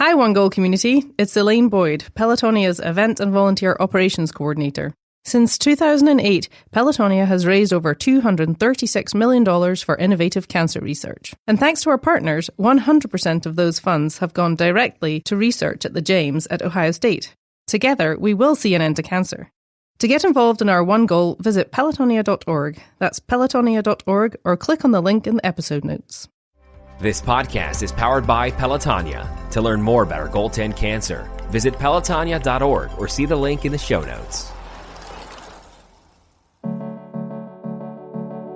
Hi, One Goal community. It's Elaine Boyd, Pelotonia's Event and Volunteer Operations Coordinator. Since 2008, Pelotonia has raised over $236 million for innovative cancer research. And thanks to our partners, 100% of those funds have gone directly to research at the James at Ohio State. Together, we will see an end to cancer. To get involved in our One Goal, visit pelotonia.org. That's pelotonia.org, or click on the link in the episode notes. This podcast is powered by Pelotonia. To learn more about our Goal 10 cancer, visit pelotonia.org or see the link in the show notes.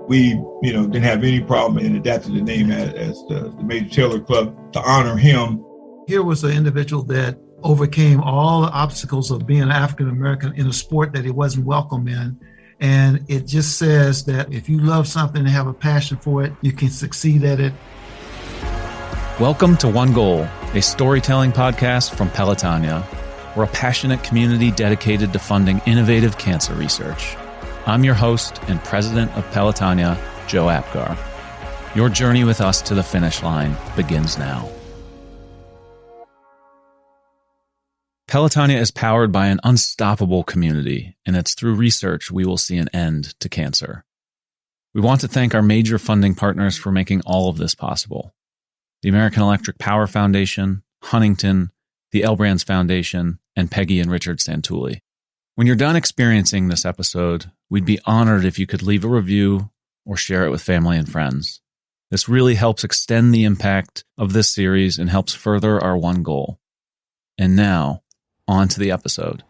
We, didn't have any problem in adapting the name as the Major Taylor Club to honor him. Here was an individual that overcame all the obstacles of being African American in a sport that he wasn't welcome in. And it just says that if you love something and have a passion for it, you can succeed at it. Welcome to One Goal, a storytelling podcast from Pelotonia. We're a passionate community dedicated to funding innovative cancer research. I'm your host and president of Pelotonia, Joe Apgar. Your journey with us to the finish line begins now. Pelotonia is powered by an unstoppable community, and it's through research we will see an end to cancer. We want to thank our major funding partners for making all of this possible. The American Electric Power Foundation, Huntington, the L Brands Foundation, and Peggy and Richard Santulli. When you're done experiencing this episode, we'd be honored if you could leave a review or share it with family and friends. This really helps extend the impact of this series and helps further our one goal. And now, on to the episode.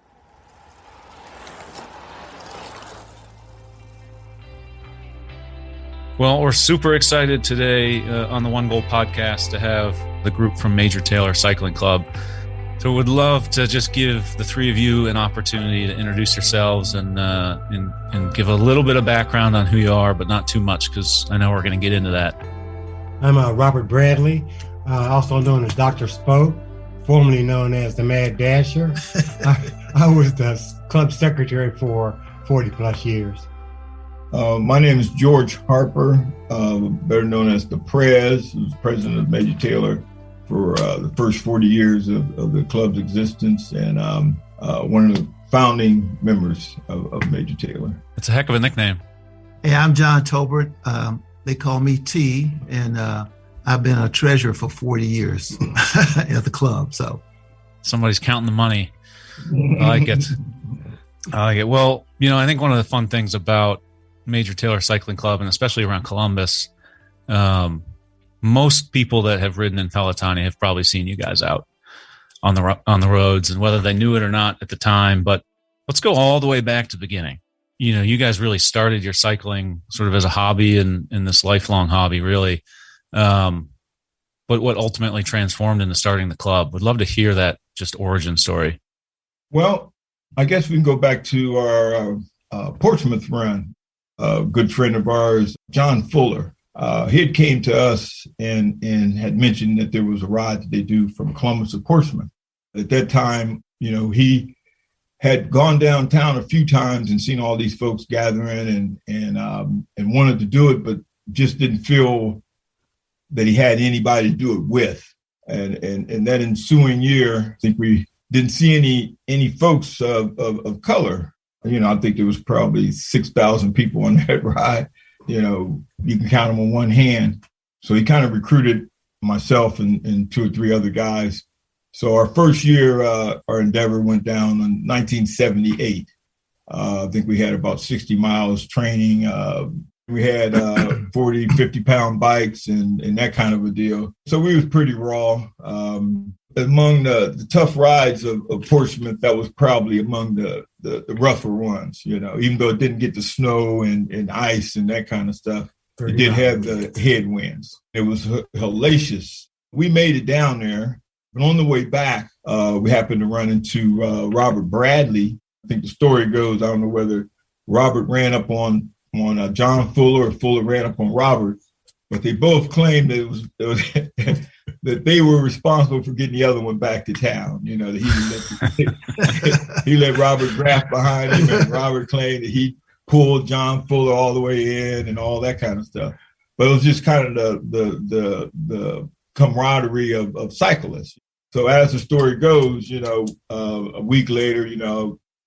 Well, we're super excited today on the One Goal podcast to have the group from Major Taylor Cycling Club. So would love to just give the three of you an opportunity to introduce yourselves and give a little bit of background on who you are, but not too much because I know we're going to get into that. I'm Robert Bradley, also known as Dr. Spoke, formerly known as the Mad Dasher. I was the club secretary for 40 plus years. My name is George Harper, better known as the Prez, who's president of Major Taylor for the first 40 years of the club's existence, and one of the founding members of Major Taylor. It's a heck of a nickname. Hey, I'm John Tolbert. They call me T, and I've been a treasurer for 40 years at the club. So somebody's counting the money. I like it. Well, I think one of the fun things about Major Taylor Cycling Club, and especially around Columbus, most people that have ridden in Pelotonia have probably seen you guys out on the roads, and whether they knew it or not at the time. But let's go all the way back to the beginning. You guys really started your cycling sort of as a hobby and this lifelong hobby, really. But what ultimately transformed into starting the club? Would love to hear that just origin story. Well, I guess we can go back to our Portsmouth run. A good friend of ours, John Fuller, he had came to us and had mentioned that there was a ride that they do from Columbus to Portsmouth. At that time, he had gone downtown a few times and seen all these folks gathering and wanted to do it, but just didn't feel that he had anybody to do it with. And that ensuing year, I think we didn't see any folks of color. I think there was probably 6,000 people on that ride. You can count them on one hand. So he kind of recruited myself and two or three other guys. So our first year, our endeavor went down in 1978. I think we had about 60 miles training. We had 40, 50-pound bikes and that kind of a deal. So we was pretty raw. Among the tough rides of Portsmouth, that was probably among the rougher ones, even though it didn't get the snow and ice and that kind of stuff. It did have the headwinds. It was hellacious. We made it down there, but on the way back, we happened to run into Robert Bradley. I think the story goes, I don't know whether Robert ran up on John Fuller or Fuller ran up on Robert, but they both claimed that it was that they were responsible for getting the other one back to town. That he let Robert Graff behind him, and Robert claimed that he pulled John Fuller all the way in and all that kind of stuff. But it was just kind of the camaraderie of cyclists. So as the story goes, a week later,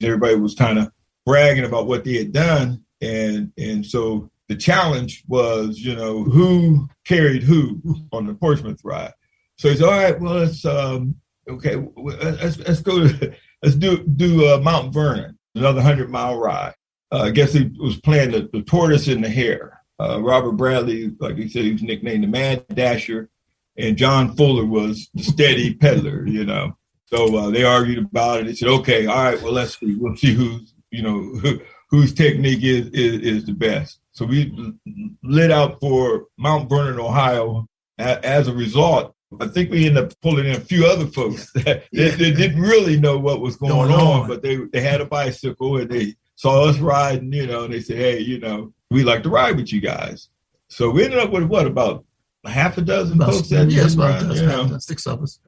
everybody was kind of bragging about what they had done. And so the challenge was, who carried who on the Portsmouth ride. So he said, all right, well, let's do Mount Vernon, another 100-mile ride. I guess he was playing the tortoise and the hare. Robert Bradley, like he said, he was nicknamed the Mad Dasher, and John Fuller was the steady peddler, So they argued about it. They said, okay, all right, well, let's see. We'll see whose technique is the best. So we lit out for Mount Vernon, Ohio. As a result, I think we ended up pulling in a few other folks that didn't really know what was going on, but they had a bicycle and they saw us riding, and they said, hey, we'd like to ride with you guys. So we ended up with about half a dozen folks. Yes, about a dozen, 6 of us.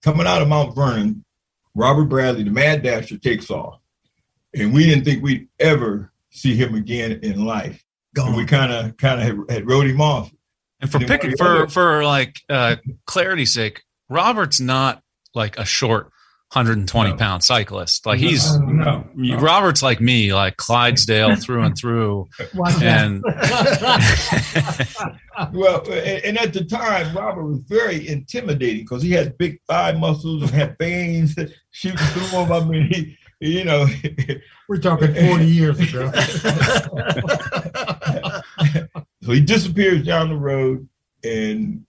Coming out of Mount Vernon, Robert Bradley, the Mad Dasher, takes off. And we didn't think we'd ever see him again in life. And we kind of had rode him off. And for clarity's sake, Robert's not like a short 120-pound cycist. Like Robert's like me, like Clydesdale through and through. And well, and at the time, Robert was very intimidating because he had big thigh muscles and had veins shooting through him. I mean, we're talking 40 years ago. So he disappears down the road, and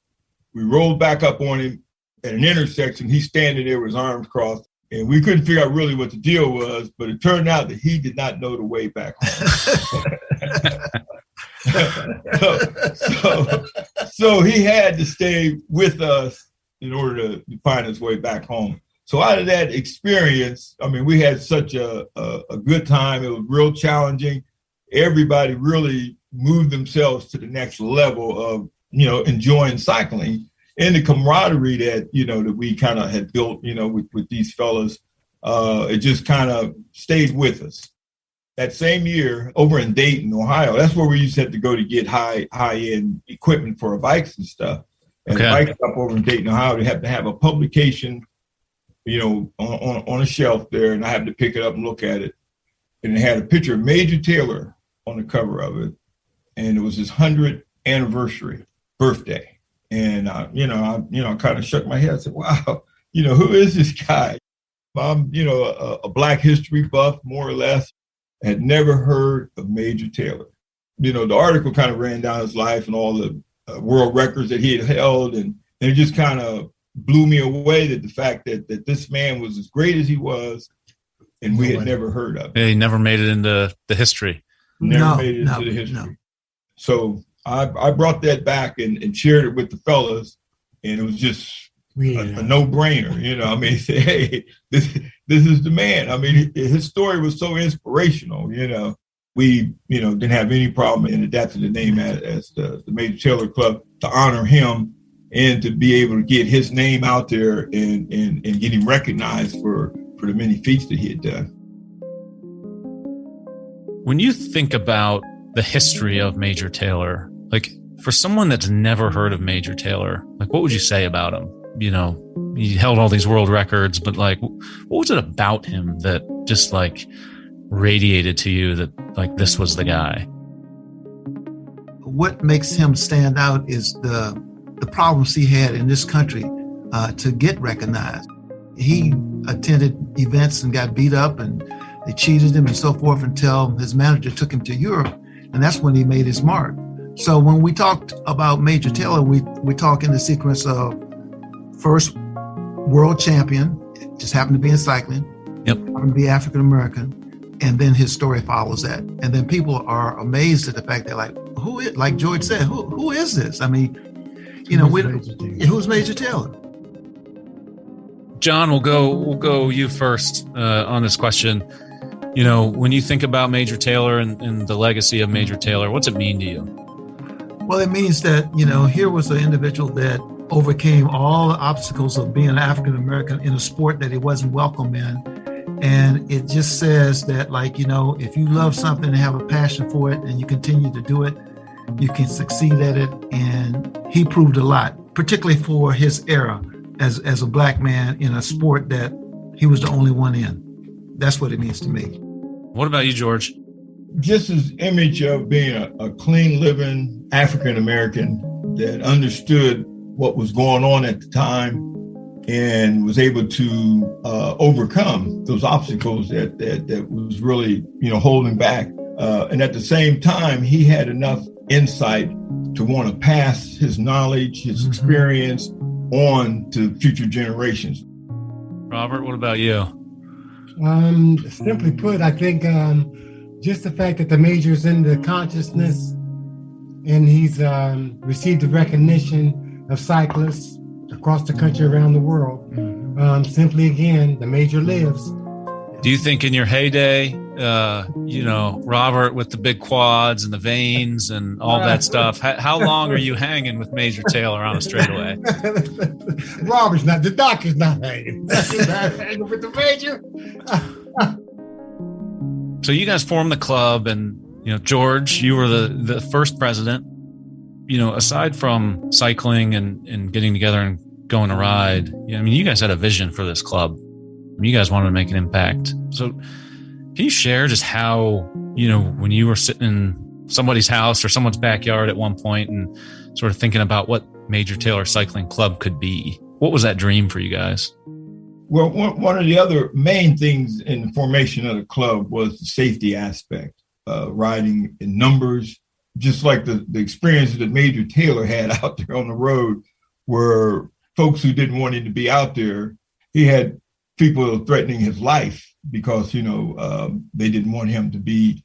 we rolled back up on him at an intersection. He's standing there with his arms crossed, and we couldn't figure out really what the deal was, but it turned out that he did not know the way back home. so he had to stay with us in order to find his way back home. So out of that experience, I mean, we had such a good time. It was real challenging. Everybody really moved themselves to the next level of, enjoying cycling, and the camaraderie that, that we kind of had built, with these fellas. It just kind of stayed with us. That same year over in Dayton, Ohio, that's where we used to have to go to get high-end equipment for our bikes and stuff. And the bike shop over in Dayton, Ohio, they have to have a publication, on a shelf there, and I had to pick it up and look at it. And it had a picture of Major Taylor on the cover of it. And it was his 100th birthday. And, I kind of shook my head. I said, wow, who is this guy? I'm, a Black history buff, more or less. Had never heard of Major Taylor. The article kind of ran down his life and all the world records that he had held. And it just kind of blew me away that the fact that this man was as great as he was, and we had never heard of him. Yeah, he never made it into the history. Never made it into the history. No. So I brought that back and shared it with the fellas, and it was just a no-brainer. I mean, say, hey, this is the man. I mean, his story was so inspirational. We didn't have any problem in adapting the name as the Major Taylor Club to honor him and to be able to get his name out there and get him recognized for the many feats that he had done. When you think about the history of Major Taylor, like for someone that's never heard of Major Taylor, like what would you say about him? He held all these world records, but like, what was it about him that just like radiated to you that like this was the guy? What makes him stand out is the problems he had in this country to get recognized. He attended events and got beat up, and they cheated him and so forth until his manager took him to Europe, and that's when he made his mark. So when we talked about Major Taylor, we talk in the sequence of first world champion, just happened to be in cycling, happened to be African American, and then his story follows that. And then people are amazed at the fact that, like George said, who is this? I mean, who's Major Taylor? John, we'll go you first on this question. When you think about Major Taylor and the legacy of Major Taylor, what's it mean to you? Well, it means that, here was an individual that overcame all the obstacles of being an African American in a sport that he wasn't welcome in. And it just says that, if you love something and have a passion for it and you continue to do it, you can succeed at it. And he proved a lot, particularly for his era. as a black man in a sport that he was the only one in. That's what it means to me. What about you, George? Just his image of being a clean living African American that understood what was going on at the time and was able to overcome those obstacles that was really, holding back. And at the same time, he had enough insight to want to pass his knowledge, his experience on to future generations. Robert, what about you? Simply put, I think just the fact that the major's in the consciousness and he's received the recognition of cyclists across the country, around the world. Simply, again, the major lives. Do you think in your heyday, Robert with the big quads and the veins and all that stuff, how long are you hanging with Major Taylor on a straightaway? Robert's not, the doctor's not hanging. He's not hanging with the major. So you guys formed the club, and George, you were the first president. Aside from cycling and getting together and going to ride, you guys had a vision for this club. You guys wanted to make an impact. So can you share just how, when you were sitting in somebody's house or someone's backyard at one point and sort of thinking about what Major Taylor Cycling Club could be, what was that dream for you guys? Well, one of the other main things in the formation of the club was the safety aspect, riding in numbers, just like the experiences that Major Taylor had out there on the road, where folks who didn't want him to be out there, he had people threatening his life because, they didn't want him to be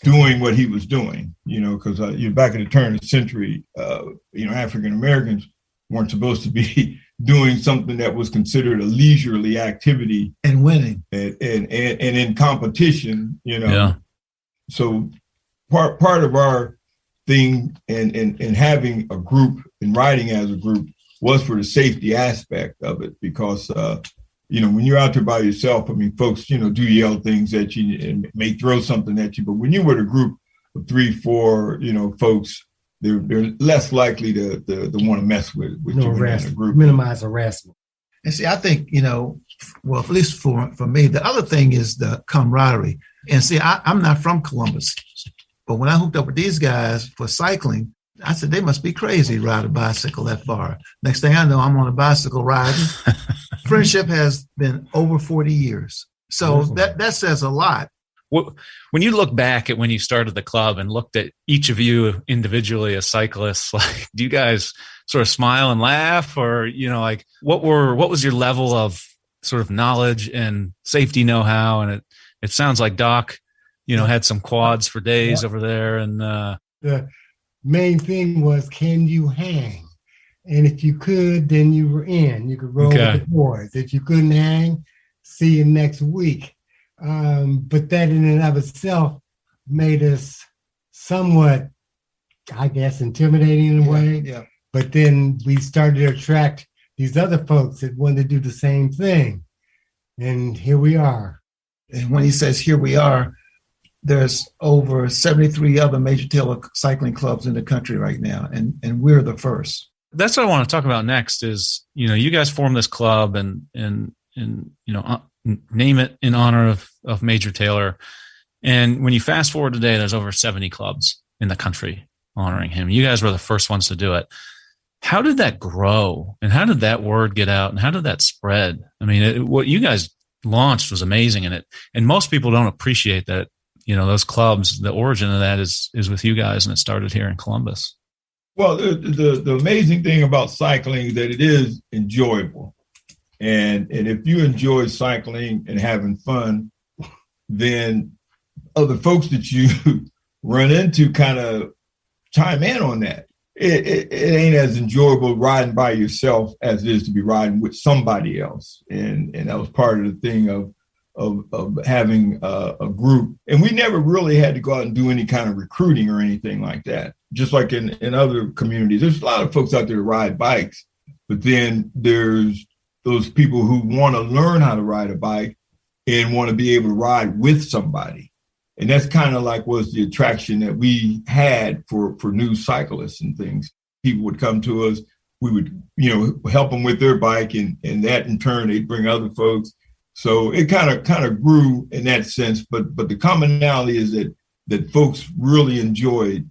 doing what he was doing, because back in the turn of the century, African Americans weren't supposed to be doing something that was considered a leisurely activity and winning and in competition, Yeah. So part of our thing and having a group and riding as a group was for the safety aspect of it, because when you're out there by yourself, folks, do yell things at you and may throw something at you. But when you're with a group of 3-4, folks, they're less likely to want to mess with you in a group. Minimize harassment. And see, I think, well, at least for me, the other thing is the camaraderie. And see, I'm not from Columbus, but when I hooked up with these guys for cycling, I said, they must be crazy to ride a bicycle that far. Next thing I know, I'm on a bicycle riding. Friendship has been over 40 years. So that says a lot. When you look back at when you started the club and looked at each of you individually as cyclists, do you guys sort of smile and laugh, or, what was your level of sort of knowledge and safety know-how? And it sounds like Doc, had some quads for days over there. And the main thing was, can you hang? And if you could, then you were in. You could roll with the boys. If you couldn't hang, see you next week. But that in and of itself made us somewhat, I guess, intimidating in a way. Yeah. But then we started to attract these other folks that wanted to do the same thing. And here we are. And when he says here we are, there's over 73 other Major Taylor cycling clubs in the country right now, and we're the first. That's what I want to talk about next is, you guys formed this club and name it in honor of Major Taylor. And when you fast forward today, there's over 70 clubs in the country honoring him. You guys were the first ones to do it. How did that grow? And how did that word get out? And how did that spread? What you guys launched was amazing in it. And most people don't appreciate that. Those clubs, the origin of that is with you guys, and it started here in Columbus. Well, the amazing thing about cycling is that it is enjoyable. And if you enjoy cycling and having fun, then other folks that you run into kind of chime in on that. It ain't as enjoyable riding by yourself as it is to be riding with somebody else. And that was part of the thing of having a group. And we never really had to go out and do any kind of recruiting or anything like that. Just like in other communities, there's a lot of folks out there that ride bikes, but then there's those people who want to learn how to ride a bike and want to be able to ride with somebody. And that's kind of like was the attraction that we had for new cyclists and things. People would come to us we would, help them with their bike, and that in turn, they'd bring other folks. So it kind of grew in that sense. But the commonality is that folks really enjoyed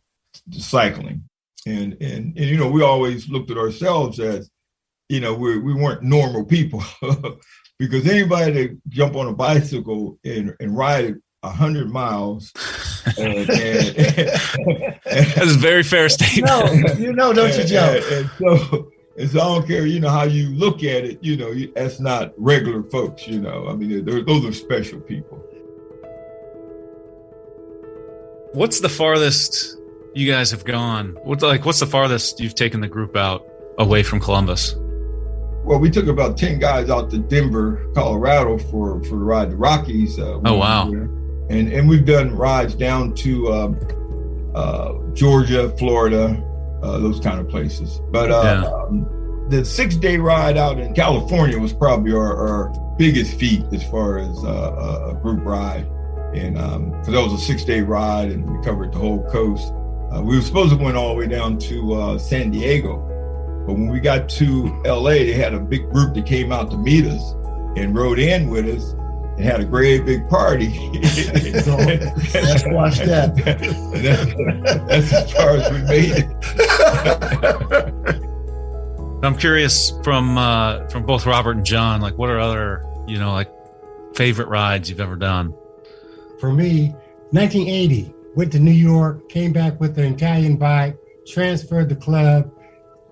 cycling. And we always looked at ourselves as, we weren't normal people because anybody that jump on a bicycle and ride it 100 miles. That's a very fair statement. Don't you, Joe? And so I don't care, how you look at it, that's not regular folks, I mean, those are special people. What's the farthest you guys have gone? What's the farthest you've taken the group out away from Columbus? Well, we took about 10 guys out to Denver, Colorado for the ride to Rockies. Oh, wow. And we've done rides down to Georgia, Florida, those kind of places. But the 6-day ride out in California was probably our biggest feat as far as a group ride. And because that was a 6-day ride and we covered the whole coast. We were supposed to went all the way down to San Diego. But when we got to LA, they had a big group that came out to meet us and rode in with us and had a great big party. So let's watch that. That's as far as we made it. I'm curious from both Robert and John, what are other, favorite rides you've ever done? For me, 1980, went to New York, came back with an Italian bike, transferred the club.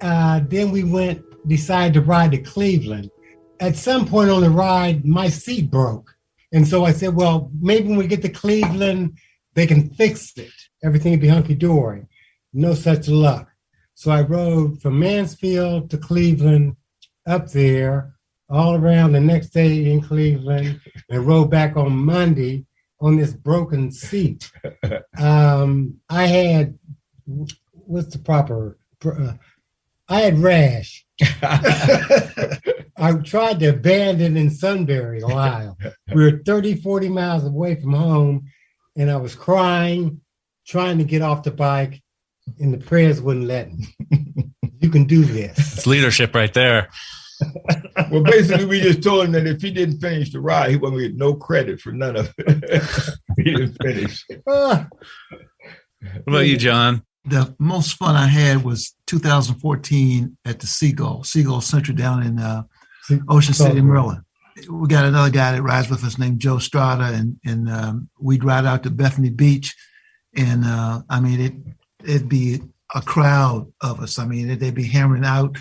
Then we decided to ride to Cleveland. At some point on the ride, my seat broke. And so I said, well, maybe when we get to Cleveland, they can fix it. Everything will be hunky-dory. No such luck. So I rode from Mansfield to Cleveland, up there, all around the next day in Cleveland, and rode back on Monday on this broken seat. I had, I had rash. I tried to abandon in Sunbury a while. We were 30, 40 miles away from home, and I was crying, trying to get off the bike, and the prayers wouldn't let me. You can do this. It's leadership right there. Well, basically, we just told him that if he didn't finish the ride, he wasn't going to get no credit for none of it. He didn't finish. What about you, John? The most fun I had was 2014 at the Seagull Central down in Ocean City, Maryland. We got another guy that rides with us named Joe Strada, and we'd ride out to Bethany Beach, and it'd be a crowd of us. They'd be hammering out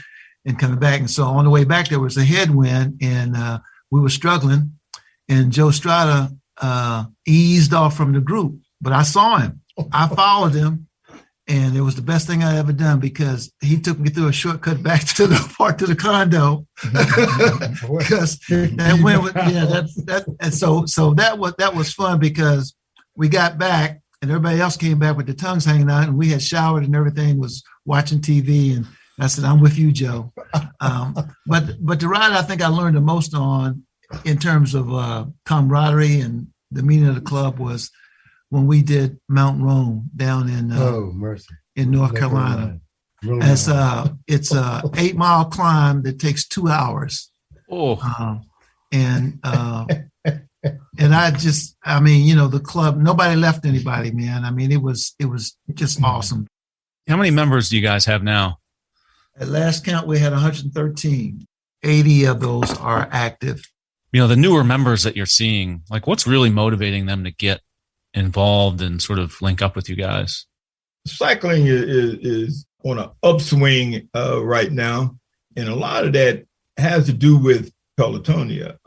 and coming back. And so on the way back, there was a headwind, and we were struggling, and Joe Strada eased off from the group, but I saw him. I followed him. And it was the best thing I ever done because he took me through a shortcut back to the condo. Because that went with and so that was fun because we got back and everybody else came back with their tongues hanging out, and we had showered and everything, was watching TV, and I said, "I'm with you, Joe." But the ride I think I learned the most on in terms of camaraderie and the meaning of the club was when we did Mount Rome down in North Carolina. It's a 8-mile climb that takes 2 hours. And I just, the club, nobody left anybody, man. It was just awesome. How many members do you guys have now? At last count, we had 113. 80 of those are active. The newer members that you're seeing, what's really motivating them to get involved and sort of link up with you guys? Cycling is on an upswing right now, and a lot of that has to do with Pelotonia,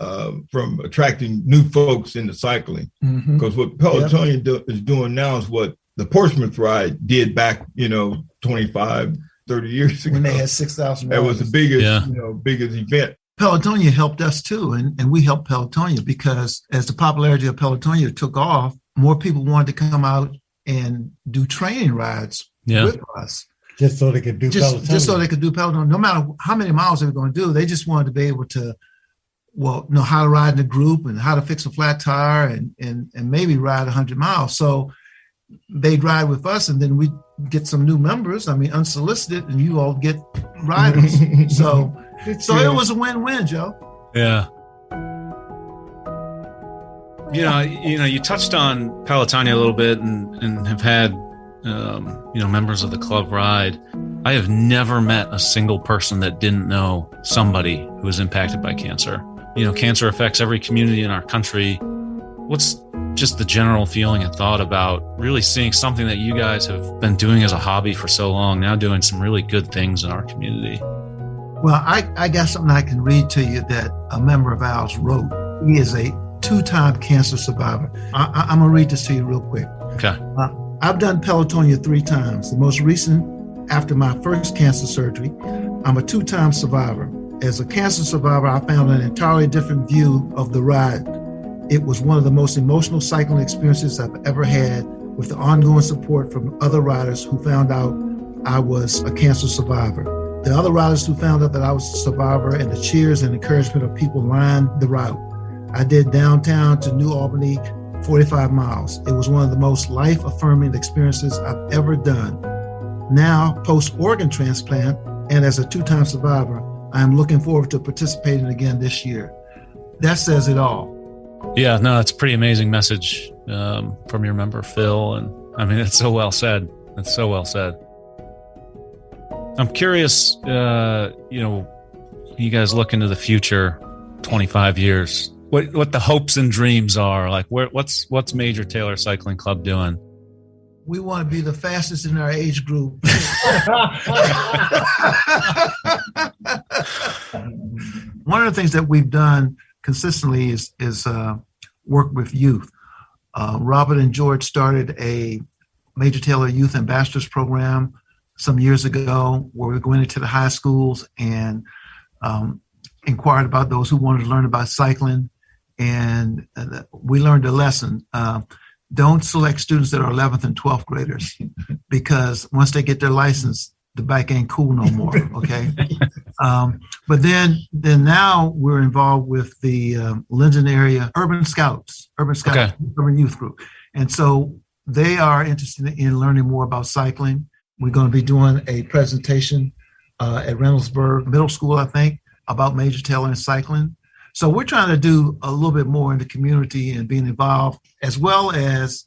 from attracting new folks into cycling. Because what Pelotonia is doing now is what the Portsmouth ride did back, 25, 30 years ago. When they had 6,000 That was the biggest, biggest event. Pelotonia helped us too, and we helped Pelotonia because as the popularity of Pelotonia took off, more people wanted to come out and do training rides with us. Just so they could do Pelotonia. Just so they could do Pelotonia. No matter how many miles they were going to do, they just wanted to be able to, know how to ride in a group and how to fix a flat tire and maybe ride 100 miles. So they'd ride with us, and then we get some new members. I mean, unsolicited, and you all get riders. so it was a win-win, Joe. Yeah. You touched on Pelotonia a little bit and have had, members of the club ride. I have never met a single person that didn't know somebody who was impacted by cancer. Cancer affects every community in our country. What's just the general feeling and thought about really seeing something that you guys have been doing as a hobby for so long, now doing some really good things in our community? Well, I got something I can read to you that a member of ours wrote. He is a 2-time cancer survivor. I'm going to read this to you real quick. Okay. I've done Pelotonia 3 times. The most recent after my first cancer surgery. I'm a 2-time survivor. As a cancer survivor, I found an entirely different view of the ride. It was one of the most emotional cycling experiences I've ever had, with the ongoing support from other riders who found out I was a cancer survivor. The other riders who found out that I was a survivor, and the cheers and encouragement of people lined the route. I did downtown to New Albany, 45 miles. It was one of the most life-affirming experiences I've ever done. Now, post-organ transplant, and as a 2-time survivor, I am looking forward to participating again this year. That says it all. Yeah, no, it's a pretty amazing message from your member, Phil. And I mean, it's so well said. It's so well said. I'm curious, you guys look into the future, 25 years, what the hopes and dreams are. Like, what's Major Taylor Cycling Club doing? We want to be the fastest in our age group. One of the things that we've done consistently is work with youth. Robert and George started a Major Taylor Youth Ambassadors program some years ago, where we went into the high schools and inquired about those who wanted to learn about cycling. And we learned a lesson. Don't select students that are 11th and 12th graders, because once they get their license, the bike ain't cool no more, okay? But then now we're involved with the Linden area Urban Scouts, okay. Urban Youth Group. And so they are interested in learning more about cycling. We're going to be doing a presentation at Reynoldsburg Middle School, I think, about Major Taylor and cycling. So we're trying to do a little bit more in the community and being involved, as well as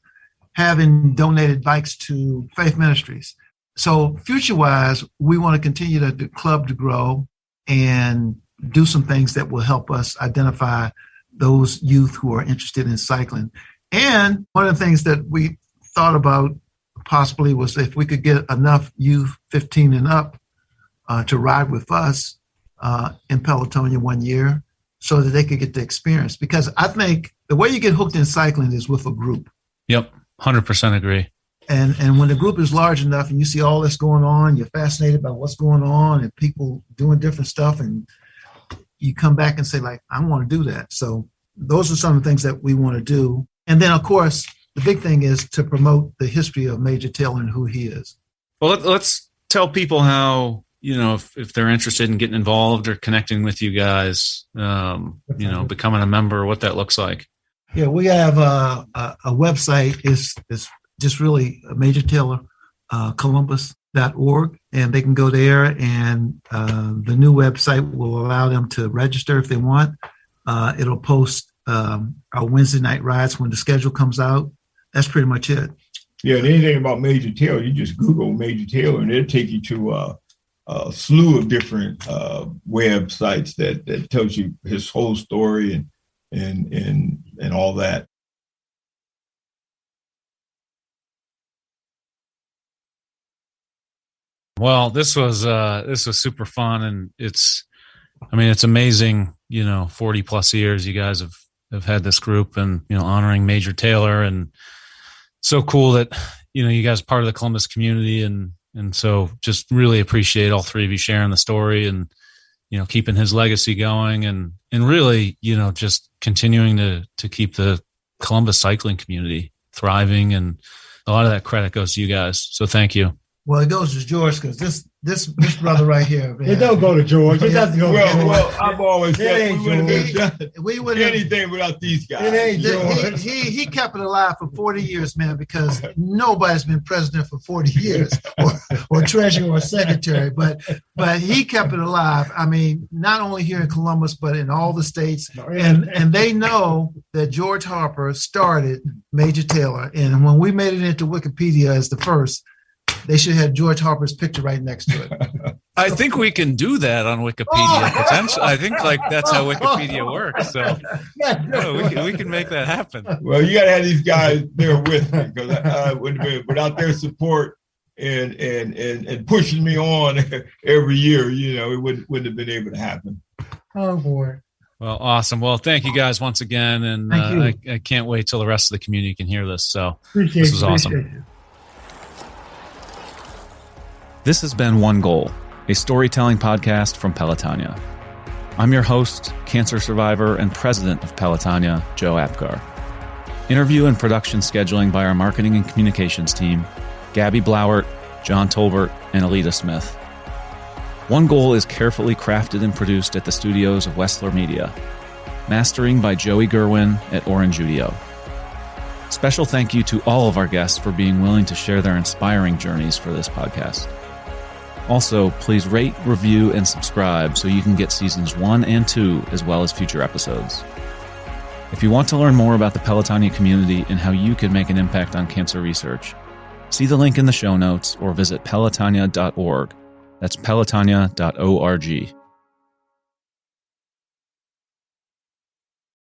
having donated bikes to faith ministries. So future-wise, we want to continue the club to grow and do some things that will help us identify those youth who are interested in cycling. And one of the things that we thought about possibly was if we could get enough youth 15 and up to ride with us in Pelotonia one year, so that they could get the experience. Because I think the way you get hooked in cycling is with a group. Yep, 100% agree. And when the group is large enough and you see all this going on, you're fascinated by what's going on and people doing different stuff, and you come back and say, like, I want to do that. So those are some of the things that we want to do. And then, of course, the big thing is to promote the history of Major Taylor and who he is. Well, let's tell people how, if they're interested in getting involved or connecting with you guys, becoming a member, what that looks like. Yeah, we have a website. It's just really Major Taylor Columbus.org, and they can go there, and the new website will allow them to register if they want. It'll post our Wednesday night rides when the schedule comes out. That's pretty much it. Yeah, and anything about Major Taylor, you just Google Major Taylor, and it'll take you to a slew of different websites that tells you his whole story and all that. Well, this was super fun, and it's amazing. 40 plus years you guys have had this group, and honoring Major Taylor, and so cool that you guys are part of the Columbus community, and so just really appreciate all three of you sharing the story and keeping his legacy going, and really just continuing to keep the Columbus cycling community thriving, and a lot of that credit goes to you guys. So thank you. Well, it goes to George, because this brother right here, man. It don't go to George. It doesn't go to George. Well, I've always said we wouldn't have anything without these guys. It ain't George. He kept it alive for 40 years, man, because nobody's been president for 40 years or treasurer or secretary, but he kept it alive. I mean, not only here in Columbus, but in all the states. And they know that George Harper started Major Taylor. And when we made it into Wikipedia as the first, they should have George Harper's picture right next to it. I think we can do that on Wikipedia. Potentially, I think that's how Wikipedia works. So we can make that happen. Well, you got to have these guys there with me, because without their support and pushing me on every year, it wouldn't have been able to happen. Oh boy. Well, awesome. Well, thank you guys once again, and I can't wait till the rest of the community can hear this. So this was awesome. This has been One Goal, a storytelling podcast from Pelotonia. I'm your host, cancer survivor and president of Pelotonia, Joe Apgar. Interview and production scheduling by our marketing and communications team, Gabby Blauert, John Tolbert, and Alita Smith. One Goal is carefully crafted and produced at the studios of Westler Media. Mastering by Joey Gerwin at Orange Udio. Special thank you to all of our guests for being willing to share their inspiring journeys for this podcast. Also, please rate, review, and subscribe so you can get seasons 1 and 2 as well as future episodes. If you want to learn more about the Pelotonia community and how you can make an impact on cancer research, see the link in the show notes or visit pelotonia.org. That's pelotonia.org.